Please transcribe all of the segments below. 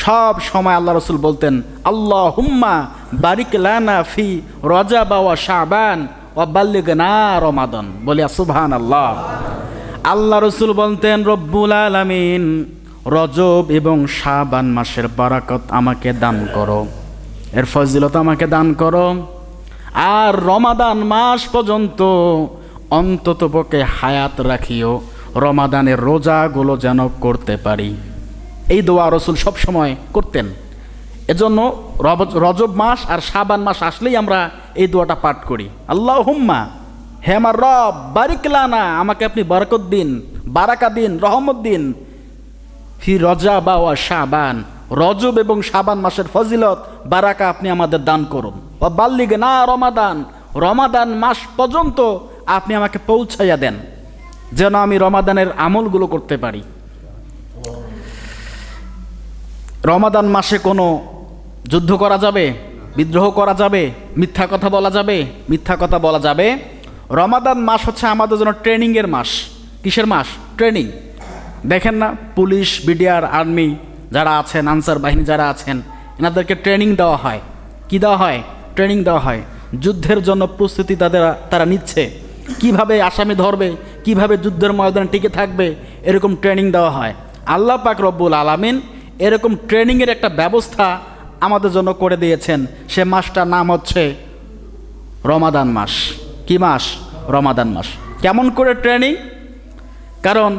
সব সময় আল্লাহ রসুল বলতেন, আল্লাহুম্মা বারিক লানা ফি রজব ওয়া শাবান ওয়া বাল্লিগনা রমাদান। বলি সুবহানাল্লাহ। আল্লাহ রসুল বলতেন, রব্বুল আলামিন রজব এবং শাবান মাসের বারাকত আমাকে দান করো, এর ফজিলত আমাকে দান করো, আর রমাদান মাস পর্যন্ত অন্ততপক্ষে হায়াত রাখিও, রমাদানের রোজাগুলো যেন করতে পারি। এই দোয়া রসুল সবসময় করতেন। এজন্য রজব মাস আর শাবান মাস আসলেই আমরা এই দোয়াটা পাঠ করি, আল্লাহুম্মা, হে আমার রব, বারিক লানা, আমাকে আপনি বরকত দিন, বারাকা দিন, রহমত দিন, ফি রজব ওয়া শাবান, রজব এবং শাবান মাসের ফজিলত বারাকা আপনি আমাদের দান করুন, ওয়া বাল্লিগনা রমাদান, রমাদান মাস পর্যন্ত আপনি আমাকে পৌঁছাইয়া দেন, যেন আমি রমাদানের আমলগুলো করতে পারি। রমাদান মাসে কোনো যুদ্ধ করা যাবে, বিদ্রোহ করা যাবে, মিথ্যা কথা বলা যাবে? মিথ্যা কথা বলা যাবে। রমাদান মাস হচ্ছে আমাদের জন্য ট্রেনিংয়ের মাস। কিসের মাস? ট্রেনিং। দেখেন না, পুলিশ, বিডিআর, আর্মি যারা আছেন, আনসার বাহিনী যারা আছেন, এনাদেরকে ট্রেনিং দেওয়া হয়। কি দেওয়া হয়? ট্রেনিং দেওয়া হয়। যুদ্ধের জন্য প্রস্তুতি তারা নিচ্ছে, কিভাবে আসামি ধরবে, কিভাবে যুদ্ধের ময়দানে টিকে থাকবে, এরকম ট্রেনিং দেওয়া হয়। আল্লাহ পাক রব্বুল আলামিন এরকম ট্রেনিংয়ের একটা ব্যবস্থা আমাদের জন্য করে দিয়েছেন। সে মাসটার নাম হচ্ছে রমাদান মাস। কি মাস? রমাদান মাস। কেমন করে ট্রেনিং? কারণ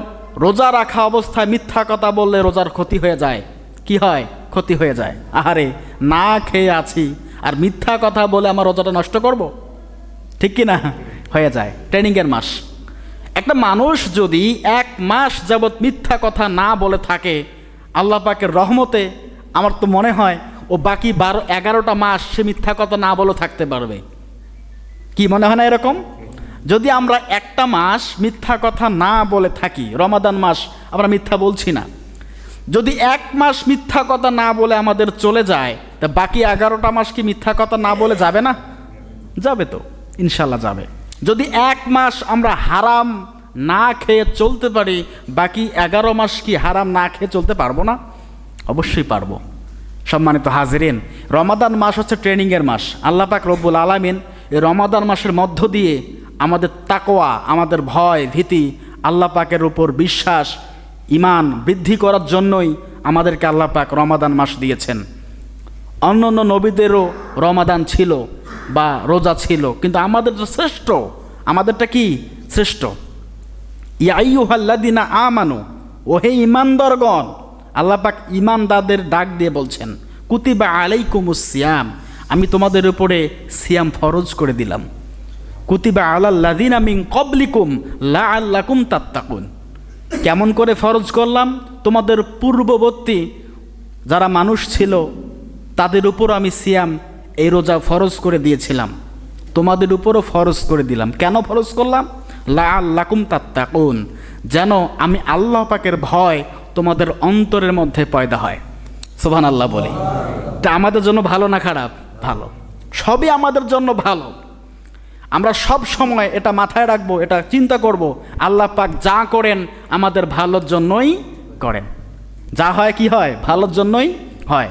রোজা রাখা অবস্থায় মিথ্যা কথা বললে রোজার ক্ষতি হয়ে যায়। কি হয়? ক্ষতি হয়ে যায়। আহারে, না খেয়ে আছি আর মিথ্যা কথা বলে আমার রোজাটা নষ্ট করব? ঠিক কি না? হয়ে যায়। ট্রেনিংয়ের মাস। একটা মানুষ যদি 1 মাস যাবৎ মিথ্যা কথা না বলে থাকে, আল্লাহ পাকের রহমতে আমার তো মনে হয় ও বাকি 11টা মাস সে মিথ্যা কথা না বলে থাকতে পারবে। কি মনে হয় না এরকম? যদি আমরা একটা মাস মিথ্যা কথা না বলে থাকি, রমাদান মাস আমরা মিথ্যা বলছি না, যদি 1 মাস মিথ্যা কথা না বলে আমাদের চলে যায়, তা বাকি 11টা মাস কি মিথ্যা কথা না বলে যাবে না? যাবে তো, ইনশাল্লাহ যাবে। যদি 1 মাস আমরা হারাম না খেয়ে চলতে পারি, বাকি 11 মাস কি হারাম না খেয়ে চলতে পারবো না? অবশ্যই পারবো। সম্মানিত হাজিরিন, রমাদান মাস হচ্ছে ট্রেনিংয়ের মাস। আল্লাহ পাক রব্বুল আলামিন এই রমাদান মাসের মধ্য দিয়ে আমাদের তাকওয়া, আমাদের ভয় ভীতি, আল্লাহ পাকের উপর বিশ্বাস, ঈমান বৃদ্ধি করার জন্যই আমাদেরকে আল্লাহ পাক রমাদান মাস দিয়েছেন। অন্য অন্য নবীদেরও রমাদান ছিল বা রোজা ছিল, কিন্তু আমাদেরটা শ্রেষ্ঠ। আমাদেরটা কি? শ্রেষ্ঠ। ইয়া আইয়ুহাল্লাযিনা আমানু, ও হে ঈমানদারগণ, আল্লাহ পাক ঈমানদারদের ডাক দিয়ে বলছেন, কুতিবা আলাইকুমুস সিয়াম, আমি তোমাদের উপরে সিয়াম ফরজ করে দিলাম। কুতিবা আলাল্লাযিনা মিন ক্বাবলিকুম লাআল্লাকুম তাত্তাকুন। কেমন করে ফরজ করলাম? তোমাদের পূর্ববর্তী যারা মানুষ ছিল তাদের উপর আমি সিয়াম, এই রোজা ফরজ করে দিয়েছিলাম, তোমাদের উপরও ফরজ করে দিলাম। কেন ফরজ করলাম? লাআল্লাকুম তাত্তাকুন, যেন আমি আল্লাহ পাকের ভয় তোমাদের অন্তরের মধ্যে পয়দা হয়। সুবহানাল্লাহ বলি। তা আমাদের জন্য ভালো না খারাপ? ভালো। সবই আমাদের জন্য ভালো। আমরা সব সময় এটা মাথায় রাখবো, এটা চিন্তা করব, আল্লাহ পাক যা করেন আমাদের ভালোর জন্যই করেন। যা হয় কি হয়? ভালোর জন্যই হয়।